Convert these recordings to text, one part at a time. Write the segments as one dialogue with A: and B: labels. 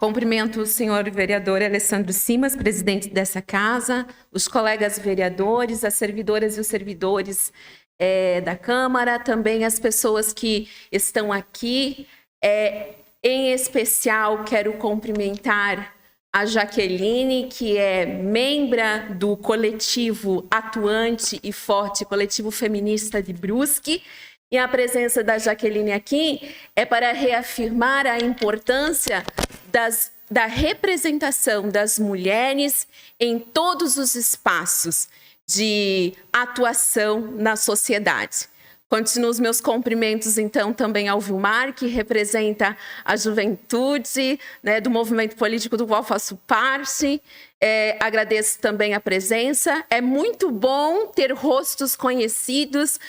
A: Cumprimento o senhor vereador Alessandro Simas, presidente dessa casa, os colegas vereadores, as servidoras e os servidores da Câmara, também as pessoas que estão aqui. Em especial, quero cumprimentar a Jaqueline, que é membra do coletivo atuante e forte, coletivo feminista de Brusque. E a presença da Jaqueline aqui é para reafirmar a importância da representação das mulheres em todos os espaços de atuação na sociedade. Continuo os meus cumprimentos, então, também ao Vilmar, que representa a juventude, né, do movimento político do qual faço parte. Agradeço também a presença. É muito bom ter rostos conhecidos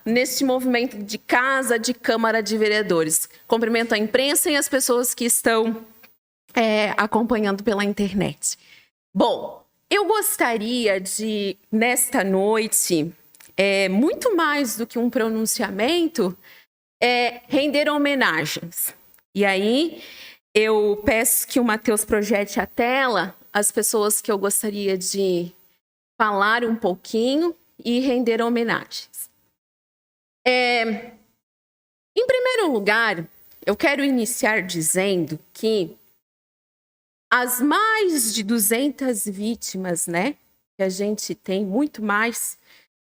A: neste movimento de casa, de Câmara de Vereadores. Cumprimento a imprensa e as pessoas que estão acompanhando pela internet. Bom, eu gostaria de, nesta noite, muito mais do que um pronunciamento, render homenagens. E aí, eu peço que o Matheus projete a tela as pessoas que eu gostaria de falar um pouquinho e render homenagens. Em primeiro lugar, eu quero iniciar dizendo que as mais de 200 vítimas, né, que a gente tem, muito mais,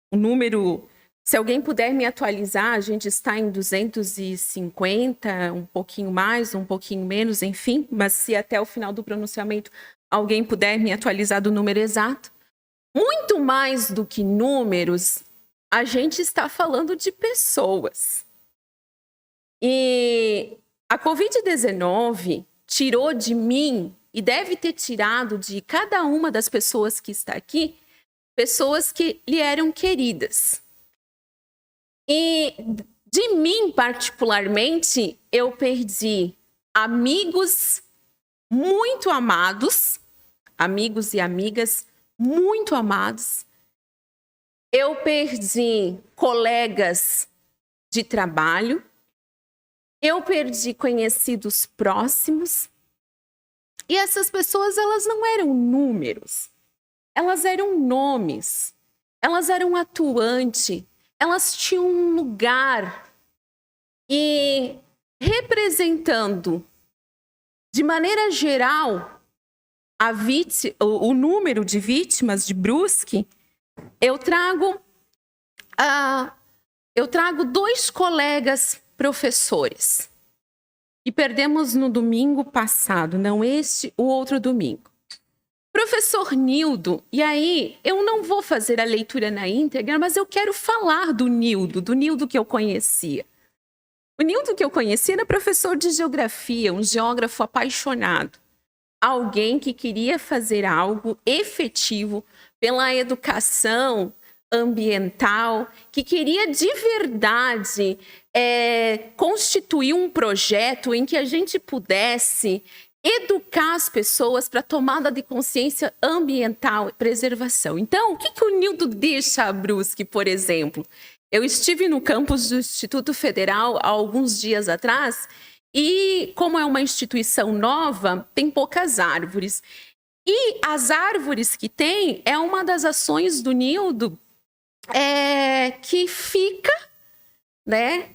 A: o número, se alguém puder me atualizar, a gente está em 250, um pouquinho mais, um pouquinho menos, enfim, mas se até o final do pronunciamento alguém puder me atualizar do número exato. Muito mais do que números, a gente está falando de pessoas. E a Covid-19 tirou de mim, e deve ter tirado de cada uma das pessoas que está aqui, pessoas que lhe eram queridas. E de mim, particularmente, eu perdi amigos muito amados, amigos e amigas muito amados. Eu perdi colegas de trabalho. Eu perdi conhecidos próximos. E essas pessoas, elas não eram números. Elas eram nomes, elas eram atuantes, elas tinham um lugar e representando, de maneira geral, o número de vítimas de Brusque, eu trago 2 colegas professores que perdemos no domingo passado, não este, o outro domingo. Professor Nildo, e aí eu não vou fazer a leitura na íntegra, mas eu quero falar do Nildo que eu conhecia. O Nildo que eu conhecia era professor de geografia, um geógrafo apaixonado. Alguém que queria fazer algo efetivo pela educação ambiental, que queria de verdade constituir um projeto em que a gente pudesse educar as pessoas para a tomada de consciência ambiental e preservação. Então, o que o Nildo deixa a Brusque, por exemplo? Eu estive no campus do Instituto Federal há alguns dias atrás e, como é uma instituição nova, tem poucas árvores. E as árvores que tem é uma das ações do Nildo que fica, né,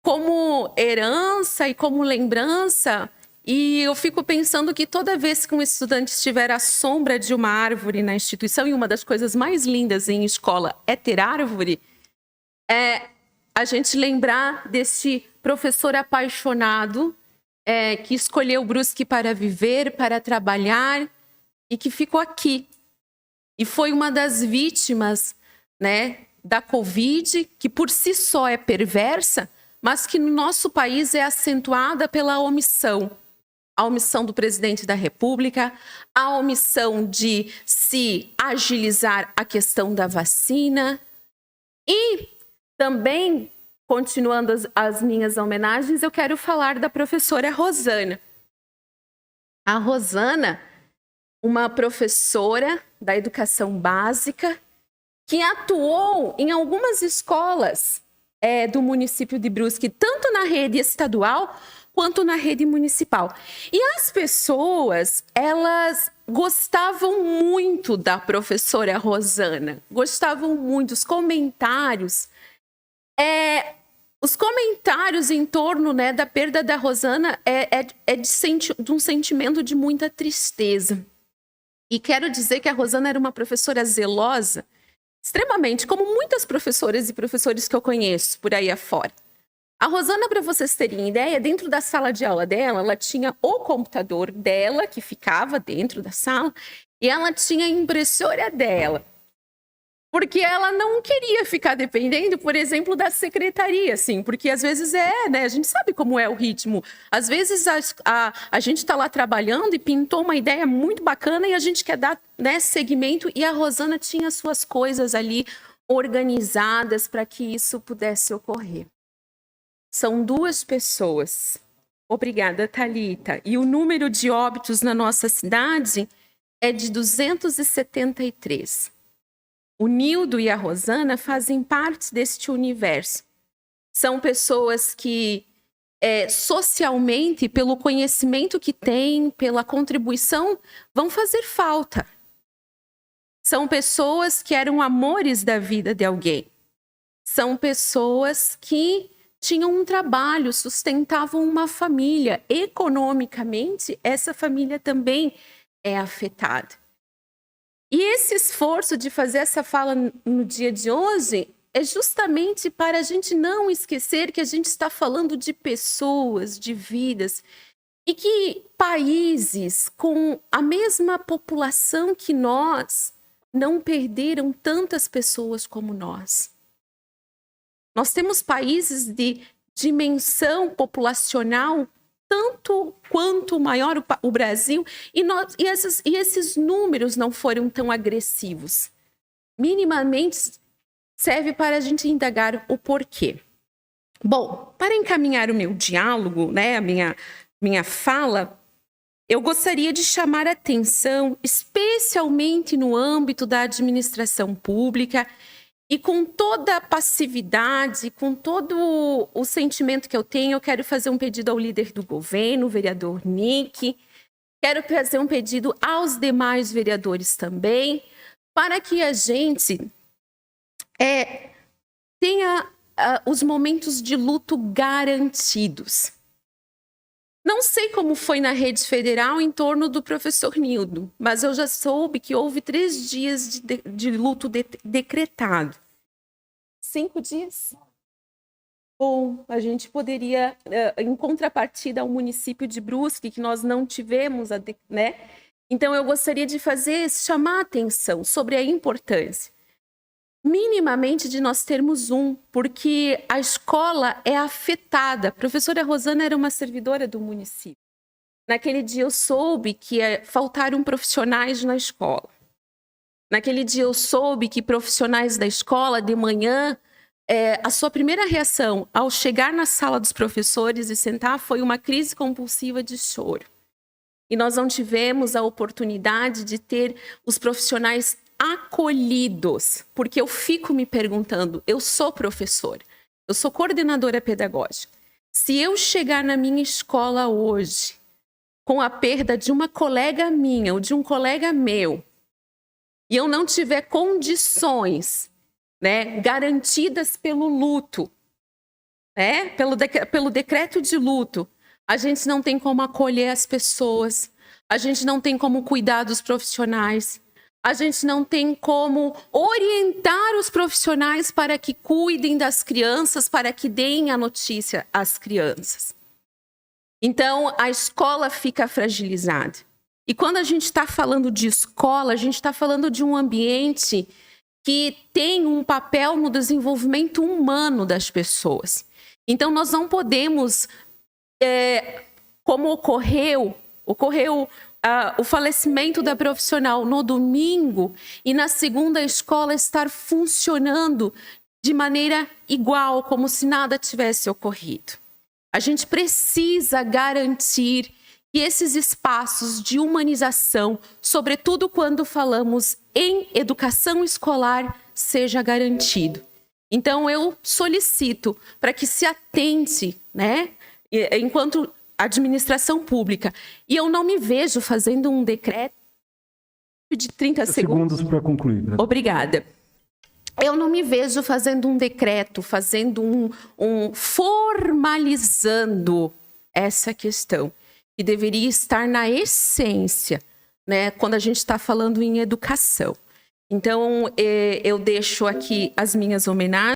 A: como herança e como lembrança. E eu fico pensando que toda vez que um estudante estiver à sombra de uma árvore na instituição, e uma das coisas mais lindas em escola é ter árvore, a gente lembrar desse professor apaixonado que escolheu Brusque para viver, para trabalhar e que ficou aqui. E foi uma das vítimas, né, da Covid, que por si só é perversa, mas que no nosso país é acentuada pela omissão. A omissão do presidente da República, a omissão de se agilizar a questão da vacina. E também, continuando as minhas homenagens, eu quero falar da professora Rosana. A Rosana, uma professora da educação básica, que atuou em algumas escolas do município de Brusque, tanto na rede estadual quanto na rede municipal. E as pessoas, elas gostavam muito da professora Rosana, gostavam muito. Os comentários em torno, né, da perda da Rosana de um sentimento de muita tristeza. E quero dizer que a Rosana era uma professora zelosa, extremamente, como muitas professoras e professores que eu conheço por aí afora. A Rosana, para vocês terem ideia, dentro da sala de aula dela, ela tinha o computador dela, que ficava dentro da sala, e ela tinha a impressora dela. Porque ela não queria ficar dependendo, por exemplo, da secretaria, assim, porque às vezes né? A gente sabe como é o ritmo. Às vezes a gente está lá trabalhando e pintou uma ideia muito bacana e a gente quer dar, né, seguimento, e a Rosana tinha suas coisas ali organizadas para que isso pudesse ocorrer. São 2 pessoas. Obrigada, Thalita. E o número de óbitos na nossa cidade é de 273. O Nildo e a Rosana fazem parte deste universo. São pessoas que, socialmente, pelo conhecimento que têm, pela contribuição, vão fazer falta. São pessoas que eram amores da vida de alguém. São pessoas que tinham um trabalho, sustentavam uma família. Economicamente, essa família também é afetada. E esse esforço de fazer essa fala no dia de hoje é justamente para a gente não esquecer que a gente está falando de pessoas, de vidas, e que países com a mesma população que nós não perderam tantas pessoas como nós. Nós temos países de dimensão populacional tanto quanto maior o Brasil, e esses números não foram tão agressivos. Minimamente serve para a gente indagar o porquê. Bom, para encaminhar o meu diálogo, né, a minha fala, eu gostaria de chamar a atenção, especialmente no âmbito da administração pública, e com toda a passividade, com todo o sentimento que eu tenho, eu quero fazer um pedido ao líder do governo, o vereador Nick. Quero fazer um pedido aos demais vereadores também, para que a gente tenha os momentos de luto garantidos. Não sei como foi na rede federal em torno do professor Nildo, mas eu já soube que houve 3 dias de luto decretado. 5 dias? Bom, a gente poderia, em contrapartida ao município de Brusque, que nós não tivemos, né? Então, eu gostaria de chamar a atenção sobre a importância, minimamente, de nós termos porque a escola é afetada. A professora Rosana era uma servidora do município. Naquele dia eu soube que faltaram profissionais na escola. Naquele dia eu soube que profissionais da escola, de manhã, a sua primeira reação ao chegar na sala dos professores e sentar foi uma crise compulsiva de choro. E nós não tivemos a oportunidade de ter os profissionais acolhidos, porque eu fico me perguntando, eu sou professora, eu sou coordenadora pedagógica. Se eu chegar na minha escola hoje com a perda de uma colega minha ou de um colega meu, e eu não tiver condições, né, garantidas pelo luto, né, pelo decreto de luto, a gente não tem como acolher as pessoas, a gente não tem como cuidar dos profissionais, a gente não tem como orientar os profissionais para que cuidem das crianças, para que deem a notícia às crianças. Então, a escola fica fragilizada. E quando a gente está falando de escola, a gente está falando de um ambiente que tem um papel no desenvolvimento humano das pessoas. Então, nós não podemos, como ocorreu o falecimento da profissional no domingo e na segunda a escola estar funcionando de maneira igual, como se nada tivesse ocorrido. A gente precisa garantir que esses espaços de humanização, sobretudo quando falamos em educação escolar, seja garantido. Então, eu solicito para que se atente, né, enquanto administração pública. E eu não me vejo fazendo um decreto de 30 segundos
B: para concluir. Né?
A: Obrigada. Eu não me vejo fazendo um decreto, fazendo formalizando essa questão, que deveria estar na essência, né, quando a gente está falando em educação. Então, eu deixo aqui as minhas homenagens.